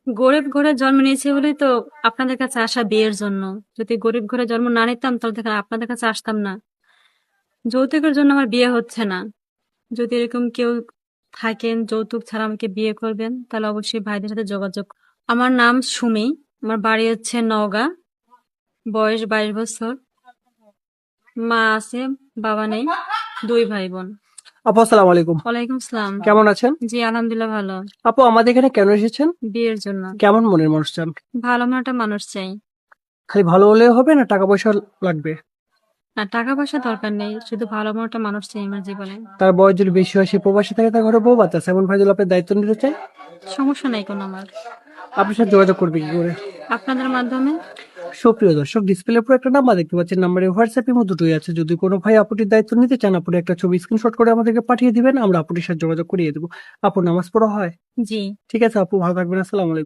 গরিব ঘরে জন্ম নিয়েছি বলেই তো আপনাদের কাছে আসা বিয়ের জন্য। যদি গরিব ঘরে জন্ম না নিতাম তাহলে দেখেন আপনাদের কাছে আসতাম না। যৌতুকের জন্য আমার বিয়ে হচ্ছে না। যদি এরকম কেউ থাকেন যৌতুক ছাড়া আমাকে বিয়ে করবেন তাহলে অবশ্যই ভাইদের সাথে যোগাযোগ। আমার নাম সুমি, আমার বাড়ি হচ্ছে নওগাঁ, বয়স 22 বছর। মা আছে, বাবা নেই, 2 ভাই বোন। আপু আসসালামু আলাইকুম। ওয়ালাইকুম সালাম। কেমন আছেন? জি আলহামদুলিল্লাহ ভালো। আপু আমাদের এখানে কেন এসেছেন? বিয়ের জন্য। কেমন মনের মানুষ চান? ভালো মনের একটা মানুষ চাই। খালি ভালো হলেও হবে না টাকা পয়সা লাগবে? না টাকা পয়সা দরকার নেই, শুধু ভালো মনের একটা মানুষ চাই আমার জীবনে। তার বয়স যদি বেশি হয়, সে প্রবাসী থাকে, তার ঘরে বউ বাচ্চা আছে, এমন ভাই যদি আপনার দায়িত্ব নিতে চায়, সমস্যা নাই কোনো আমার। আপনার সাথে যোগাযোগ করবে কি করে? আপনাদের মাধ্যমে। সুপ্রিয় দর্শক, ডিসপ্লের উপর একটা নাম্বার দেখতে পাচ্ছেন, নাম্বারে হোয়াটসঅ্যাপ ইমো দুটোই আছে। যদি কোনো ভাই আপুটির দায়িত্ব নিতে চান, আপনি একটা ছবি স্ক্রিনশট করে আমাদেরকে পাঠিয়ে দিবেন, আমরা আপুটির সাথে যোগাযোগ করিয়ে দেবো। আপু নামাজ পড়া হয়? জি। ঠিক আছে আপু, ভালো থাকবেন। আসসালামু আলাইকুম।